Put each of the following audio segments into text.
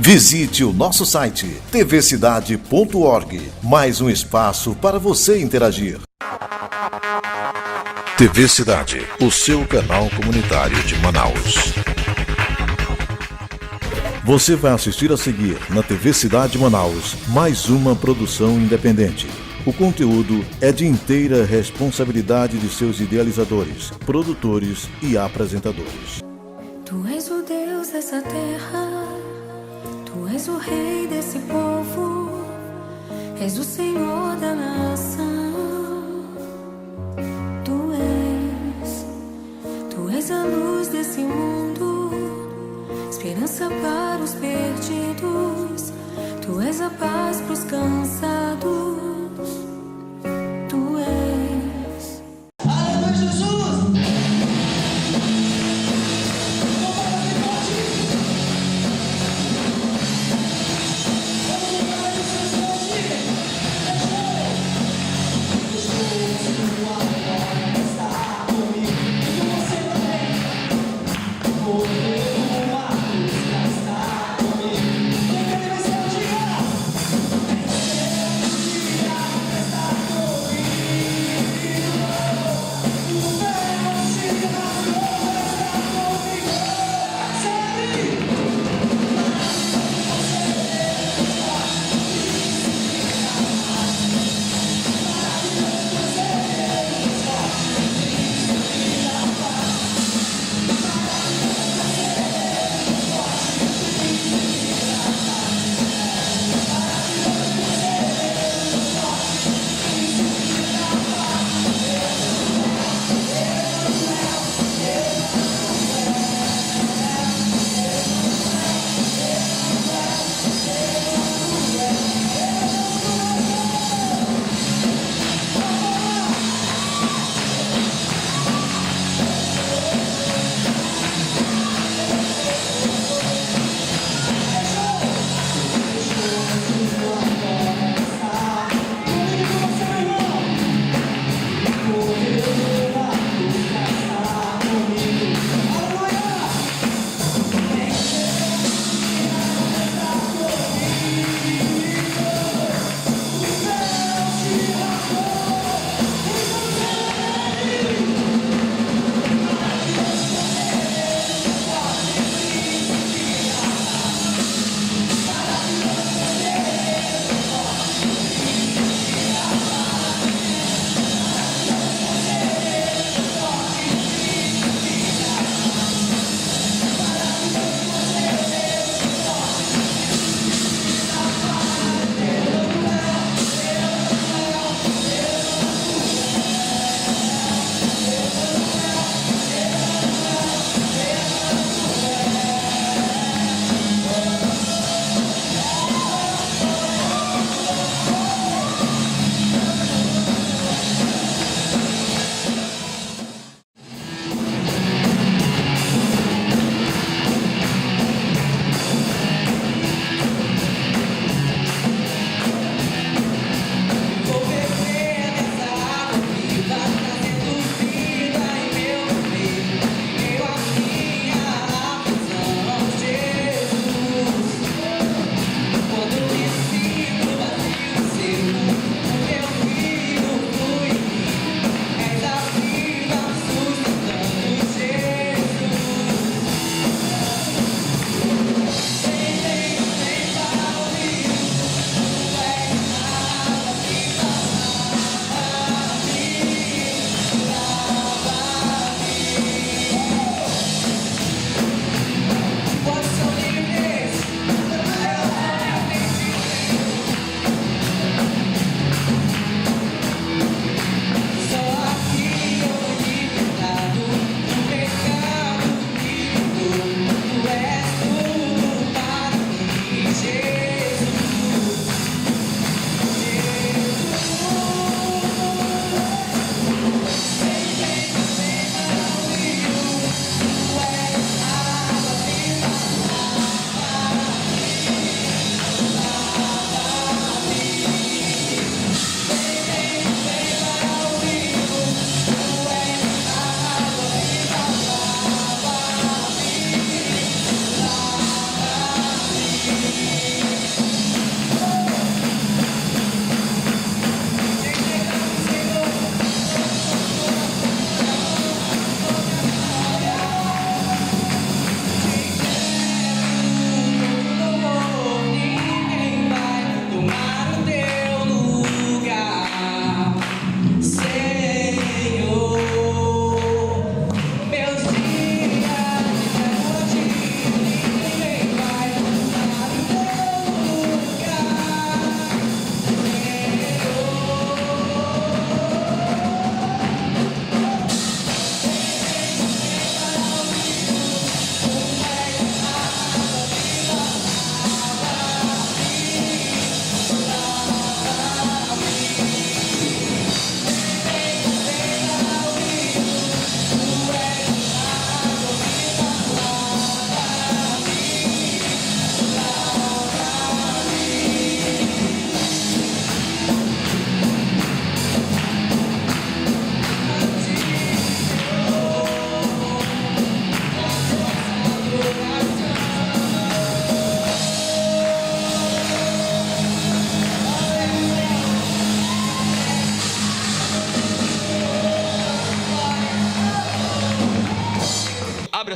Visite o nosso site tvcidade.org. Mais um espaço para você interagir. TV Cidade, o seu canal comunitário de Manaus. Você vai assistir a seguir na TV Cidade Manaus mais uma produção independente. O conteúdo é de inteira responsabilidade de seus idealizadores, produtores e apresentadores. Tu és o Deus dessa terra, Tu és o Rei desse povo, és o Senhor da nação. Tu és a luz desse mundo, esperança para os perdidos. Tu és a paz para os cansados. Tu és. Aleluia, Jesus!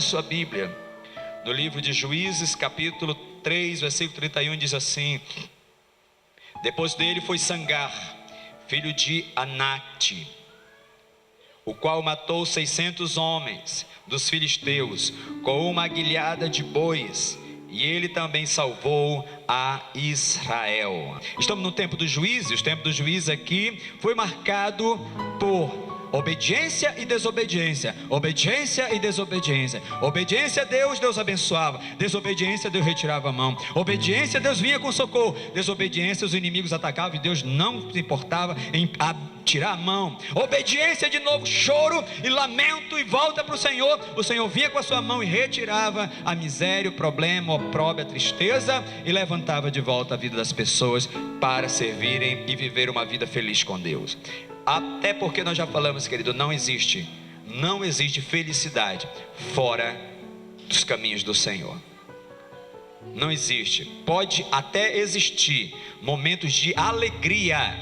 sua Bíblia, no livro de Juízes, capítulo 3, versículo 31, diz assim: depois dele foi Sangar, filho de Anate, o qual matou 600 homens dos filisteus com uma aguilhada de bois, e ele também salvou a Israel. Estamos no tempo dos juízes. O tempo dos juízes aqui foi marcado por obediência e desobediência, obediência e desobediência. Obediência a Deus, Deus abençoava. Desobediência, Deus retirava a mão. Obediência, Deus vinha com socorro. Desobediência, os inimigos atacavam e Deus não se importava em tirar a mão. Obediência, de novo, choro e lamento, e volta para o Senhor. O Senhor vinha com a sua mão e retirava a miséria, o problema, o opróbrio, a tristeza, e levantava de volta a vida das pessoas para servirem e viver uma vida feliz com Deus. Até porque nós já falamos, querido, não existe felicidade fora dos caminhos do Senhor. Não existe. Pode até existir momentos de alegria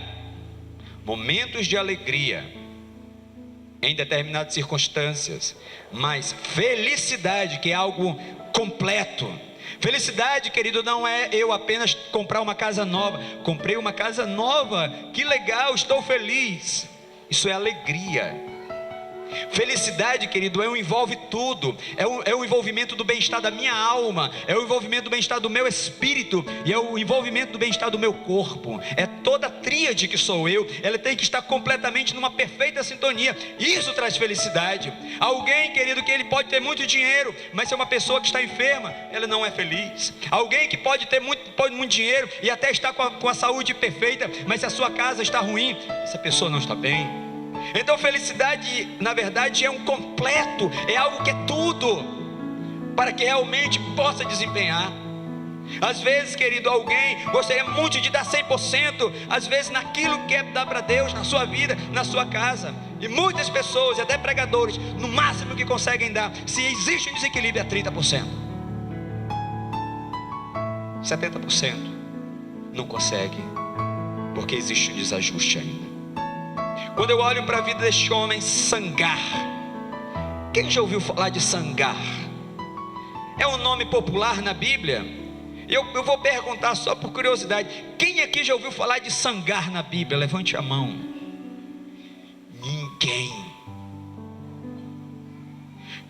em determinadas circunstâncias, mas felicidade, que é algo completo. Felicidade, querido, não é eu apenas comprar uma casa nova. Comprei uma casa nova, que legal, estou feliz. Isso é alegria. Felicidade, querido, envolve tudo. É o envolvimento do bem-estar da minha alma, é o envolvimento do bem-estar do meu espírito, e é o envolvimento do bem-estar do meu corpo. É toda a tríade que sou eu. Ela tem que estar completamente numa perfeita sintonia. Isso traz felicidade. Alguém, querido, que ele pode ter muito dinheiro, mas se é uma pessoa que está enferma, ela não é feliz. Alguém que pode ter muito dinheiro e até estar com a saúde perfeita, mas se a sua casa está ruim, essa pessoa não está bem. Então felicidade, na verdade, é um completo, é algo que é tudo, para que realmente possa desempenhar. Às vezes, querido, alguém gostaria muito de dar 100%, às vezes naquilo que quer dar para Deus, na sua vida, na sua casa. E muitas pessoas, e até pregadores, no máximo que conseguem dar, se existe um desequilíbrio, é 30%, 70% não consegue, porque existe um desajuste ainda. Quando eu olho para a vida deste homem, Sangar, quem já ouviu falar de Sangar? É um nome popular na Bíblia. Eu vou perguntar só por curiosidade: quem aqui já ouviu falar de Sangar na Bíblia? Levante a mão. Ninguém.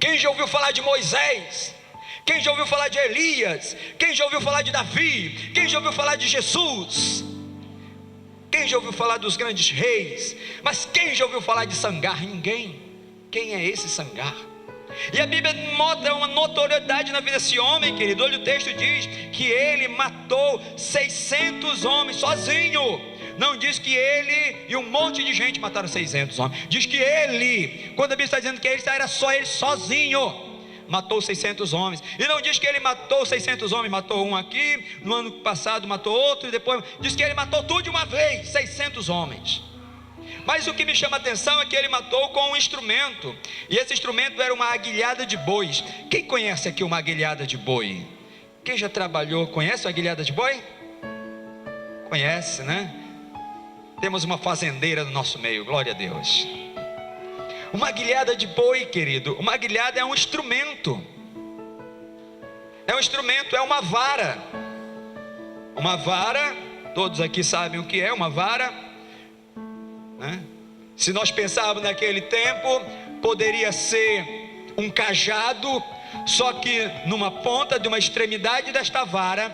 Quem já ouviu falar de Moisés? Quem já ouviu falar de Elias? Quem já ouviu falar de Davi? Quem já ouviu falar de Jesus? Quem já ouviu falar dos grandes reis? Mas quem já ouviu falar de Sangar? Ninguém. Quem é esse Sangar? E a Bíblia mostra uma notoriedade na vida desse homem, querido. Olha, o texto diz que ele matou 600 homens sozinho. Não diz que ele e um monte de gente mataram 600 homens. Diz que ele, quando a Bíblia está dizendo que ele, era só ele sozinho, matou 600 homens. E não diz que ele matou 600 homens, matou um aqui, no ano passado matou outro, e depois diz que ele matou tudo de uma vez, 600 homens. Mas o que me chama a atenção é que ele matou com um instrumento, e esse instrumento era uma aguilhada de bois. Quem conhece aqui uma aguilhada de boi? Quem já trabalhou, conhece uma aguilhada de boi? Conhece, né? Temos uma fazendeira no nosso meio, glória a Deus. Uma aguilhada de boi, querido, uma aguilhada é um instrumento. É um instrumento, é uma vara. Uma vara, todos aqui sabem o que é uma vara, né? Se nós pensarmos naquele tempo, poderia ser um cajado, só que numa ponta de uma extremidade desta vara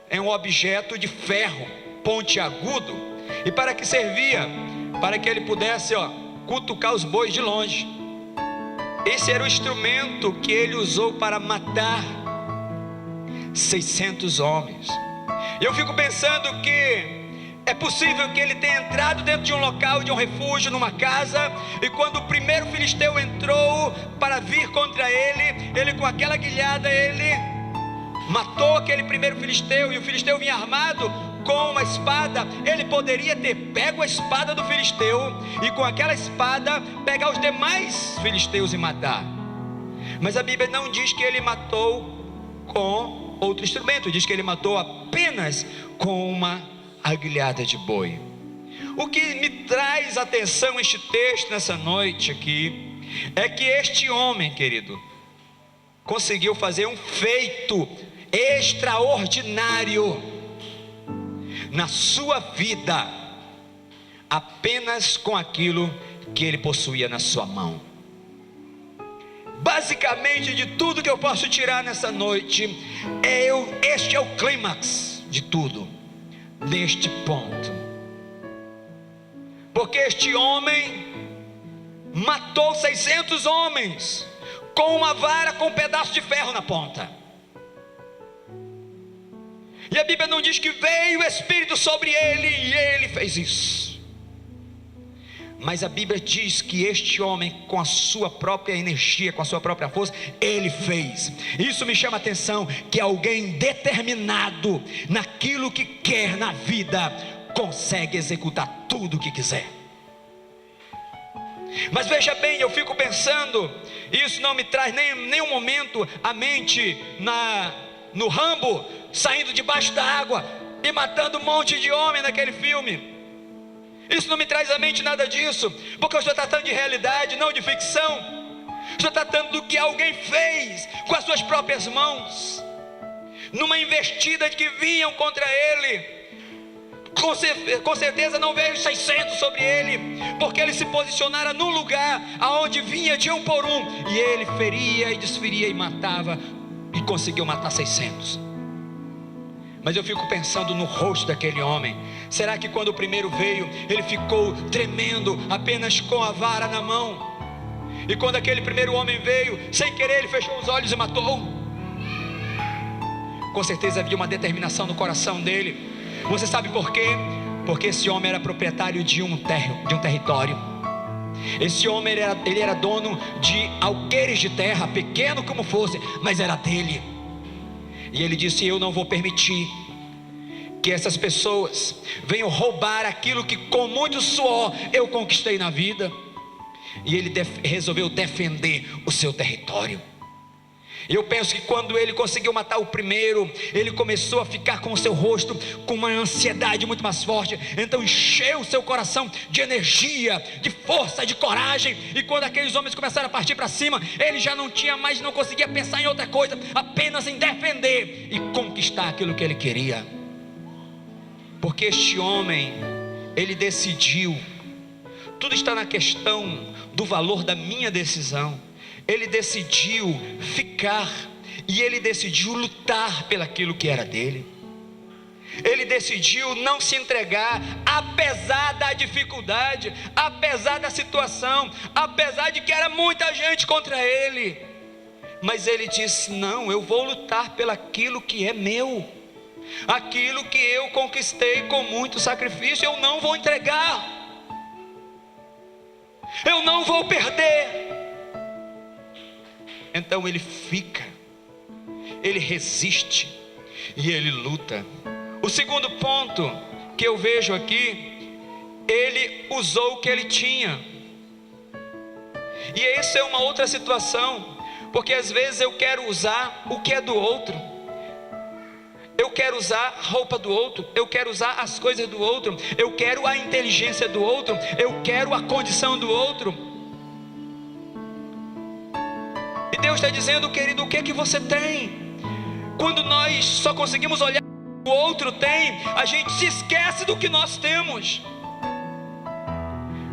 é um objeto de ferro pontiagudo. E para que servia? Para que ele pudesse, cutucar os bois de longe. Esse era o instrumento que ele usou para matar 600 homens. Eu fico pensando que é possível que ele tenha entrado dentro de um local, de um refúgio, numa casa, e quando o primeiro filisteu entrou para vir contra ele com aquela aguilhada, ele matou aquele primeiro filisteu, e o filisteu vinha armado com uma espada. Ele poderia ter pego a espada do filisteu e com aquela espada pegar os demais filisteus e matar. Mas a Bíblia não diz que ele matou com outro instrumento, diz que ele matou apenas com uma aguilhada de boi. O que me traz atenção este texto nessa noite aqui é que este homem, querido, conseguiu fazer um feito extraordinário na sua vida, apenas com aquilo que ele possuía na sua mão. Basicamente, de tudo que eu posso tirar nessa noite, este é o clímax de tudo, neste ponto. Porque este homem matou 600 homens com uma vara com um pedaço de ferro na ponta. E a Bíblia não diz que veio o Espírito sobre ele e ele fez isso. Mas a Bíblia diz que este homem, com a sua própria energia, com a sua própria força, ele fez. Isso me chama a atenção, que alguém determinado naquilo que quer na vida, consegue executar tudo o que quiser. Mas veja bem, eu fico pensando, isso não me traz nenhum momento à mente no Rambo, saindo debaixo da água e matando um monte de homem naquele filme. Isso não me traz à mente nada disso, porque eu estou tratando de realidade, não de ficção. Estou tratando do que alguém fez com as suas próprias mãos, numa investida que vinham contra ele. Com certeza não veio 600 sobre ele, porque ele se posicionara num lugar aonde vinha de um por um, e ele feria e desferia e matava, e conseguiu matar 600. Mas eu fico pensando no rosto daquele homem. Será que quando o primeiro veio, ele ficou tremendo apenas com a vara na mão? E quando aquele primeiro homem veio, sem querer ele fechou os olhos e matou? Com certeza havia uma determinação no coração dele. Você sabe por quê? Porque esse homem era proprietário de um território. Esse homem ele era dono de alqueires de terra, pequeno como fosse, mas era dele. E ele disse: eu não vou permitir que essas pessoas venham roubar aquilo que com muito suor eu conquistei na vida. E ele resolveu defender o seu território. Eu penso que quando ele conseguiu matar o primeiro, ele começou a ficar com o seu rosto com uma ansiedade muito mais forte. Então encheu o seu coração de energia, de força, de coragem. E quando aqueles homens começaram a partir para cima, ele já não conseguia pensar em outra coisa, apenas em defender e conquistar aquilo que ele queria. Porque este homem, ele decidiu. Tudo está na questão do valor da minha decisão. Ele decidiu ficar, e ele decidiu lutar pelaquilo que era dele. Ele decidiu não se entregar, apesar da dificuldade, apesar da situação, apesar de que era muita gente contra ele. Mas ele disse: não, eu vou lutar pelaquilo que é meu, aquilo que eu conquistei com muito sacrifício. Eu não vou entregar, eu não vou perder. Então ele fica, ele resiste e ele luta. O segundo ponto que eu vejo aqui, ele usou o que ele tinha. E essa é uma outra situação, porque às vezes eu quero usar o que é do outro. Eu quero usar a roupa do outro, eu quero usar as coisas do outro, eu quero a inteligência do outro, eu quero a condição do outro. E Deus está dizendo: querido, o que é que você tem? Quando nós só conseguimos olhar o que o outro tem, a gente se esquece do que nós temos.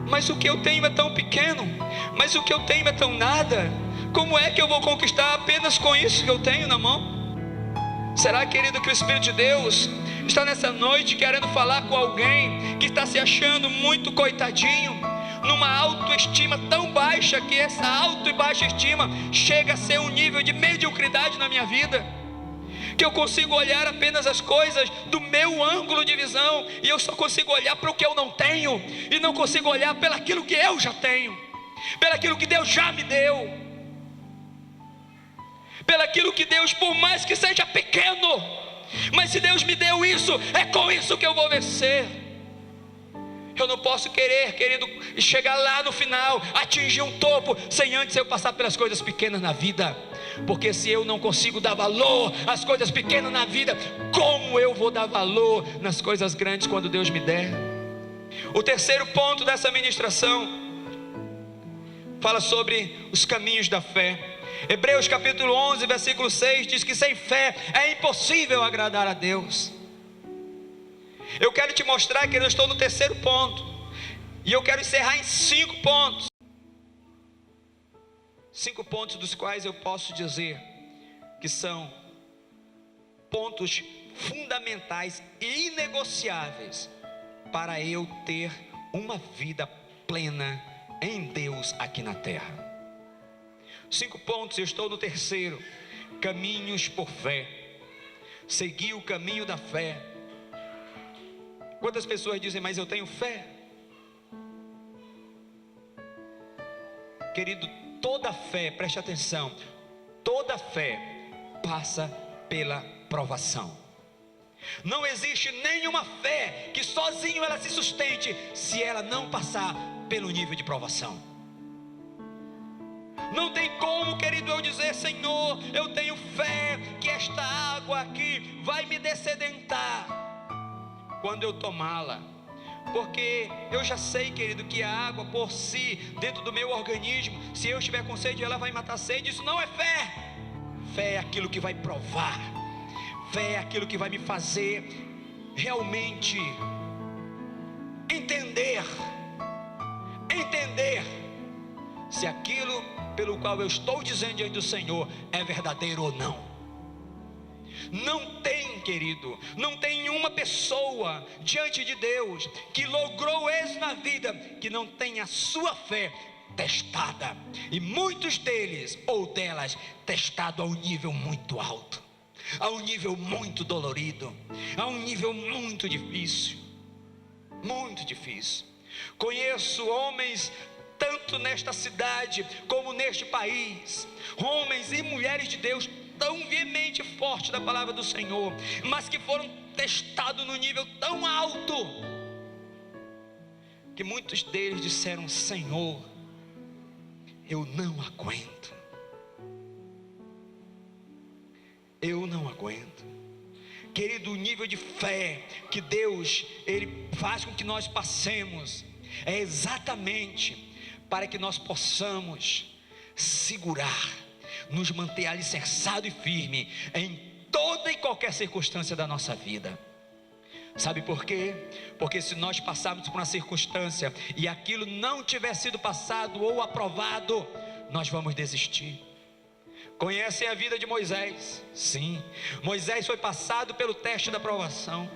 Mas o que eu tenho é tão pequeno, mas o que eu tenho é tão nada. Como é que eu vou conquistar apenas com isso que eu tenho na mão? Será, querido, que o Espírito de Deus está nessa noite querendo falar com alguém que está se achando muito coitadinho, numa autoestima tão baixa, que essa auto e baixa estima chega a ser um nível de mediocridade na minha vida, que eu consigo olhar apenas as coisas do meu ângulo de visão, e eu só consigo olhar para o que eu não tenho, e não consigo olhar pelaquilo que eu já tenho, pelaquilo que Deus já me deu, pelaquilo que Deus, por mais que seja pequeno, mas se Deus me deu isso, é com isso que eu vou vencer. Eu não posso querer, querido, chegar lá no final, atingir um topo, sem antes eu passar pelas coisas pequenas na vida. Porque se eu não consigo dar valor às coisas pequenas na vida, como eu vou dar valor nas coisas grandes quando Deus me der? O terceiro ponto dessa ministração fala sobre os caminhos da fé. Hebreus capítulo 11, versículo 6 diz que sem fé é impossível agradar a Deus. Eu quero te mostrar que eu estou no terceiro ponto, e eu quero encerrar em 5 pontos. 5 pontos dos quais eu posso dizer que são pontos fundamentais e inegociáveis para eu ter uma vida plena em Deus aqui na terra. 5 pontos, eu estou no terceiro: caminhos por fé. Seguir o caminho da fé. Quantas pessoas dizem, mas eu tenho fé? Querido, toda fé, preste atenção, toda fé passa pela provação. Não existe nenhuma fé que sozinho ela se sustente se ela não passar pelo nível de provação. Não tem como, querido, eu dizer, Senhor, eu tenho fé que esta água aqui vai me dessedentar quando eu tomá-la, porque eu já sei, querido, que a água por si, dentro do meu organismo, se eu estiver com sede, ela vai matar a sede. Isso não é fé. Fé é aquilo que vai provar. Fé é aquilo que vai me fazer realmente entender se aquilo pelo qual eu estou dizendo diante do Senhor é verdadeiro ou não. Não tem, querido, não tem uma pessoa diante de Deus que logrou isso na vida que não tenha a sua fé testada, e muitos deles ou delas testado a um nível muito alto, a um nível muito dolorido, a um nível muito difícil. Conheço homens tanto nesta cidade como neste país, homens e mulheres de Deus tão veemente forte da palavra do Senhor, mas que foram testados no nível tão alto, que muitos deles disseram, Senhor, eu não aguento. Querido, o nível de fé que Deus, Ele faz com que nós passemos, é exatamente para que nós possamos segurar, nos manter alicerçado e firme em toda e qualquer circunstância da nossa vida. Sabe por quê? Porque se nós passarmos por uma circunstância e aquilo não tiver sido passado ou aprovado, nós vamos desistir. Conhecem a vida de Moisés? Sim, Moisés foi passado pelo teste da provação.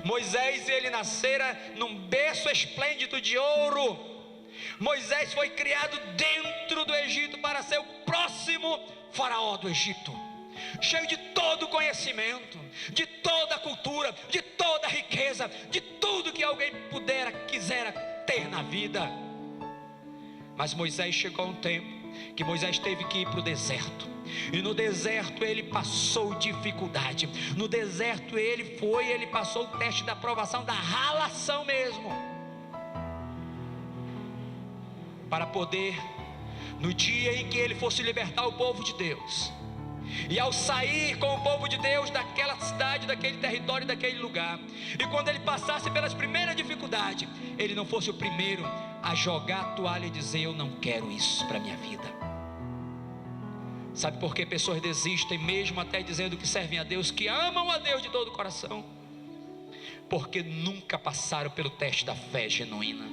Moisés, ele nascera num berço esplêndido de ouro. Moisés foi criado dentro do Egito para ser o próximo faraó do Egito, cheio de todo o conhecimento, de toda a cultura, de toda a riqueza, de tudo que alguém quisera ter na vida. Mas Moisés chegou a um tempo que Moisés teve que ir para o deserto, e no deserto ele passou dificuldade. No deserto ele passou o teste da provação, da ralação mesmo, para poder, no dia em que ele fosse libertar o povo de Deus, e ao sair com o povo de Deus daquela cidade, daquele território, daquele lugar, e quando ele passasse pelas primeiras dificuldades, ele não fosse o primeiro a jogar a toalha e dizer, eu não quero isso para a minha vida. Sabe por que pessoas desistem, mesmo até dizendo que servem a Deus, que amam a Deus de todo o coração? Porque nunca passaram pelo teste da fé genuína,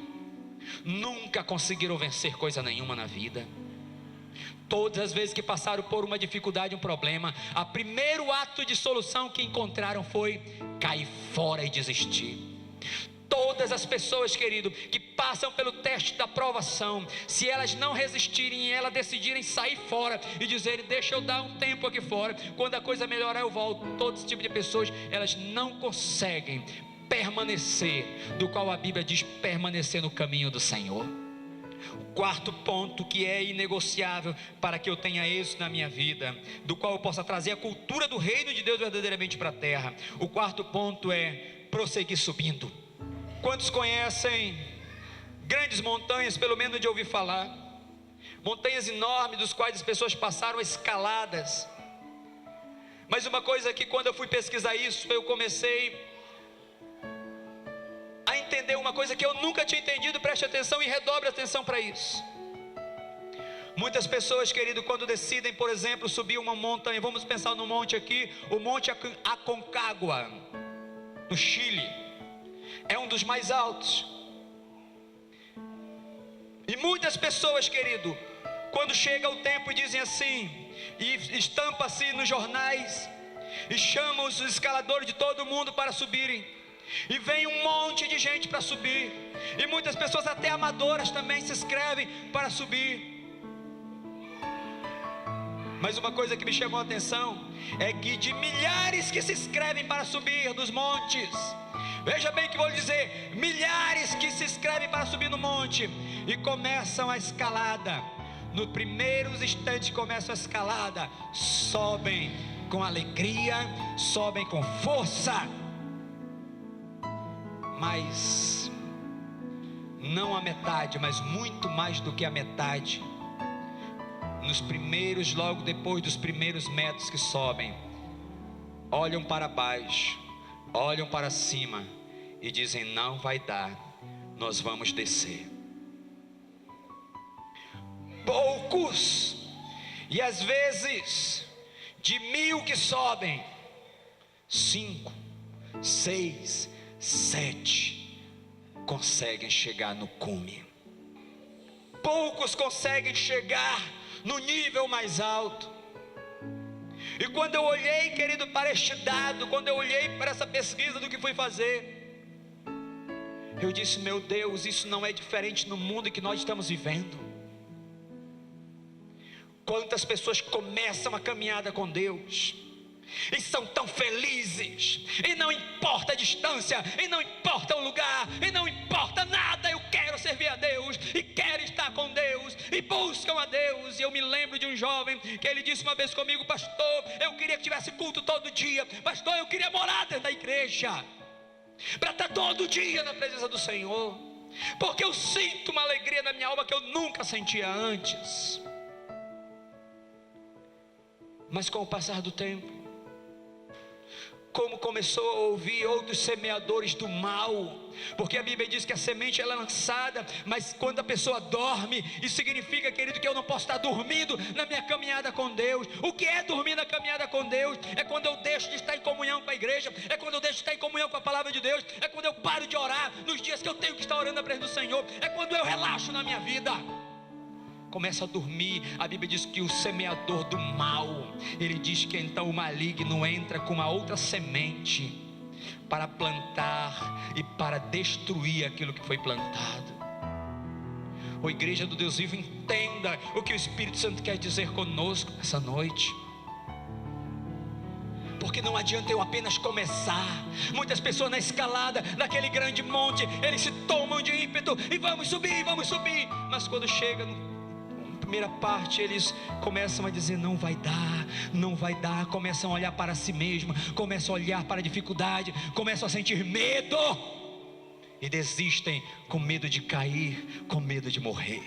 nunca conseguiram vencer coisa nenhuma na vida. Todas as vezes que passaram por uma dificuldade, um problema, o primeiro ato de solução que encontraram foi cair fora e desistir. Todas as pessoas, querido, que passam pelo teste da provação, se elas não resistirem e elas decidirem sair fora e dizerem, deixa eu dar um tempo aqui fora, quando a coisa melhorar eu volto, todo esse tipo de pessoas, elas não conseguem permanecer, do qual a Bíblia diz, permanecer no caminho do Senhor. O quarto ponto que é inegociável para que eu tenha êxito na minha vida, do qual eu possa trazer a cultura do reino de Deus verdadeiramente para a terra, o quarto ponto é prosseguir subindo. Quantos conhecem grandes montanhas, pelo menos de ouvir falar, montanhas enormes dos quais as pessoas passaram escaladas? Mas uma coisa que quando eu fui pesquisar isso, eu comecei a entender uma coisa que eu nunca tinha entendido. Preste atenção e redobre a atenção para isso. Muitas pessoas, querido, quando decidem, por exemplo, subir uma montanha, vamos pensar no monte aqui, o Monte Aconcagua, no Chile, é um dos mais altos. E muitas pessoas, querido, quando chega o tempo e dizem assim, e estampa assim nos jornais, e chamam os escaladores de todo mundo para subirem, e vem um monte de gente para subir, e muitas pessoas até amadoras também se inscrevem para subir. Mas uma coisa que me chamou a atenção é que de milhares que se inscrevem para subir dos montes, veja bem que vou lhe dizer, milhares que se inscrevem para subir no monte e começam a escalada, no primeiro instante que começam a escalada, sobem com alegria, sobem com força, mas não a metade, mas muito mais do que a metade, nos primeiros, logo depois dos primeiros metros que sobem, olham para baixo, olham para cima e dizem: não vai dar, nós vamos descer. Poucos, e às vezes de 1000 que sobem, 5, 6, 7 conseguem chegar no cume. Poucos conseguem chegar no nível mais alto. E quando eu olhei, querido, para este dado, quando eu olhei para essa pesquisa do que fui fazer, eu disse: meu Deus, isso não é diferente no mundo que nós estamos vivendo. Quantas pessoas começam a caminhada com Deus e são tão felizes, e não importa a distância, e não importa o lugar, e não importa nada, eu quero servir a Deus, e quero estar com Deus, e buscam a Deus. E eu me lembro de um jovem que ele disse uma vez comigo: pastor, eu queria que tivesse culto todo dia, pastor, eu queria morar dentro da igreja, para estar todo dia na presença do Senhor, porque eu sinto uma alegria na minha alma que eu nunca sentia antes. Mas com o passar do tempo, como começou a ouvir outros semeadores do mal, porque a Bíblia diz que a semente ela é lançada, mas quando a pessoa dorme, isso significa, querido, que eu não posso estar dormindo na minha caminhada com Deus. O que é dormir na caminhada com Deus? É quando eu deixo de estar em comunhão com a igreja, é quando eu deixo de estar em comunhão com a palavra de Deus, é quando eu paro de orar nos dias que eu tenho que estar orando na presença do Senhor, é quando eu relaxo na minha vida, começa a dormir. A Bíblia diz que o semeador do mal, ele diz que então o maligno entra com uma outra semente para plantar e para destruir aquilo que foi plantado. Ô igreja do Deus vivo, entenda o que o Espírito Santo quer dizer conosco essa noite, porque não adianta eu apenas começar. Muitas pessoas na escalada daquele grande monte, eles se tomam de ímpeto e vamos subir, mas quando chega no primeira parte, eles começam a dizer: não vai dar, começam a olhar para si mesmo, começam a olhar para a dificuldade, começam a sentir medo e desistem com medo de cair, com medo de morrer.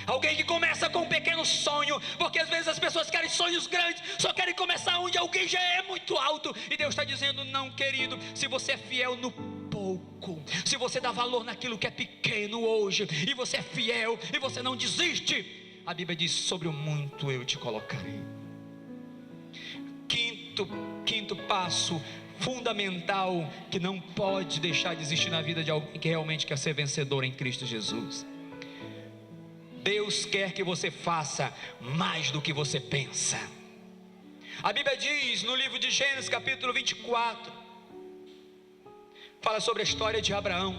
Alguém que começa com um pequeno sonho, porque às vezes as pessoas querem sonhos grandes, só querem começar onde alguém já é muito alto, e Deus está dizendo: não, querido, se você é fiel no pouco, se você dá valor naquilo que é pequeno hoje, e você é fiel, e você não desiste, a Bíblia diz: sobre o muito eu te colocarei. Quinto passo fundamental, que não pode deixar de existir na vida de alguém que realmente quer ser vencedor em Cristo Jesus: Deus quer que você faça mais do que você pensa. A Bíblia diz no livro de Gênesis capítulo 24, fala sobre a história de Abraão.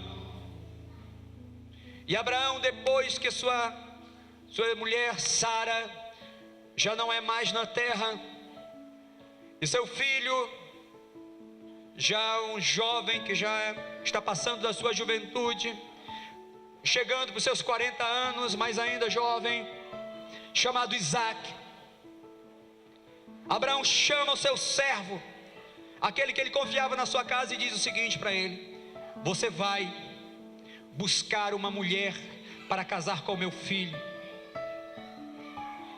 E Abraão, depois que sua mulher Sara já não é mais na terra, e seu filho, já um jovem que já está passando da sua juventude, chegando para os seus 40 anos, mas ainda jovem, chamado Isaac, Abraão chama o seu servo, aquele que ele confiava na sua casa, e diz o seguinte para ele: você vai buscar uma mulher para casar com o meu filho,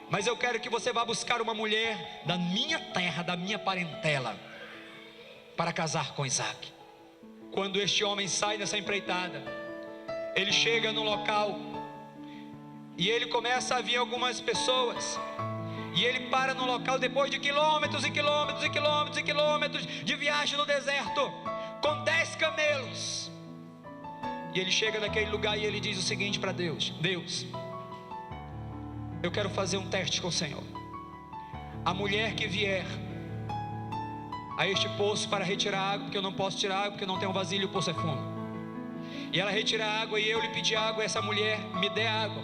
mas eu quero que você vá buscar uma mulher da minha terra, da minha parentela, para casar com Isaac. Quando este homem sai nessa empreitada, ele chega no local, E ele começa a vir algumas pessoas. E ele para no local depois de quilômetros e quilômetros e quilômetros e quilômetros de viagem no deserto, com 10 camelos. E ele chega naquele lugar e ele diz o seguinte para Deus: Deus, eu quero fazer um teste com o Senhor. A mulher que vier a este poço para retirar água, porque eu não posso tirar água, porque eu não tenho vasilha e o poço é fundo, e ela retira a água e eu lhe pedi água, essa mulher me dê água,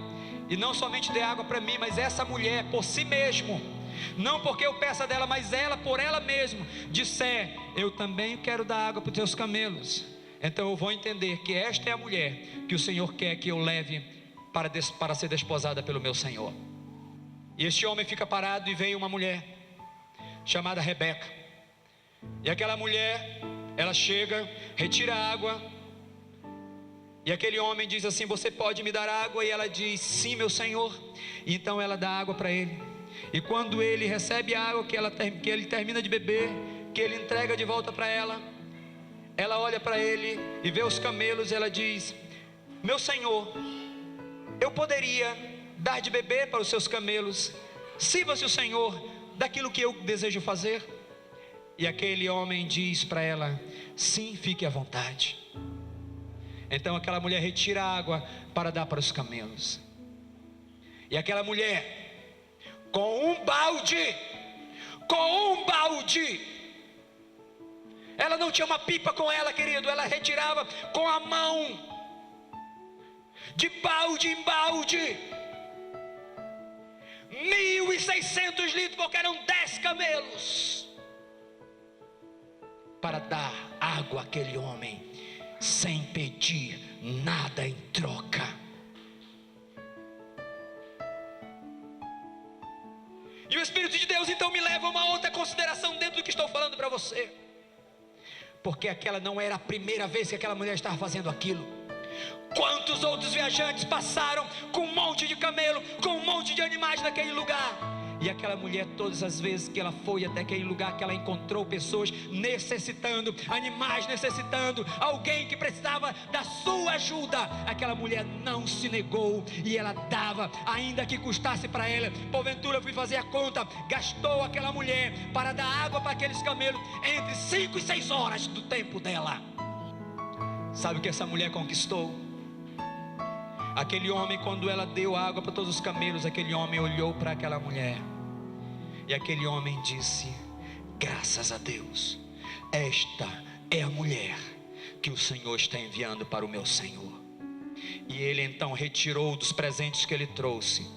e não somente dê água para mim, mas essa mulher por si mesmo, não porque eu peça dela, mas ela por ela mesma, disser: eu também quero dar água para os teus camelos, então eu vou entender que esta é a mulher que o Senhor quer que eu leve para ser desposada pelo meu Senhor. E este homem fica parado e vem uma mulher chamada Rebeca. E aquela mulher, ela chega, retira a água, e aquele homem diz assim: você pode me dar água? E ela diz: sim, meu senhor. E então ela dá água para ele. E quando ele recebe a água que ele termina de beber, que ele entrega de volta para ela, ela olha para ele e vê os camelos, e ela diz: meu senhor, eu poderia dar de beber para os seus camelos, sirva-se o Senhor daquilo que eu desejo fazer. E aquele homem diz para ela: sim, fique à vontade. Então aquela mulher retira a água para dar para os camelos. E aquela mulher, com um balde, ela não tinha uma pipa com ela, querido, ela retirava com a mão, de balde em balde, 1.600 litros, porque eram 10 camelos, para dar água àquele homem, sem pedir nada em troca. E o Espírito de Deus então me leva a uma outra consideração dentro do que estou falando para você, porque aquela não era a primeira vez que aquela mulher estava fazendo aquilo. Quantos outros viajantes passaram com um monte de camelo, com um monte de animais naquele lugar? E aquela mulher, todas as vezes que ela foi até aquele lugar, que ela encontrou pessoas necessitando, animais necessitando, alguém que precisava da sua ajuda, aquela mulher não se negou e ela dava, ainda que custasse para ela. Porventura, eu fui fazer a conta, gastou aquela mulher para dar água para aqueles camelos entre 5 e 6 horas do tempo dela. Sabe o que essa mulher conquistou? Aquele homem, quando ela deu água para todos os camelos, aquele homem olhou para aquela mulher, e aquele homem disse: graças a Deus, esta é a mulher que o Senhor está enviando para o meu Senhor. E ele então retirou dos presentes que ele trouxe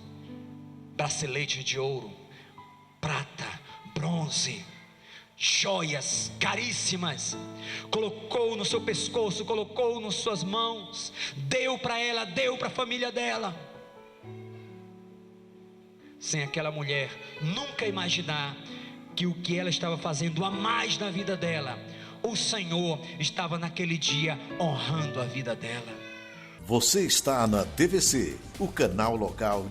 braceletes de ouro, prata, bronze, joias caríssimas, colocou no seu pescoço, colocou nas suas mãos, deu para ela, deu para a família dela, sem aquela mulher nunca imaginar que o que ela estava fazendo a mais na vida dela, o Senhor estava naquele dia honrando a vida dela. Você está na TVC, o canal local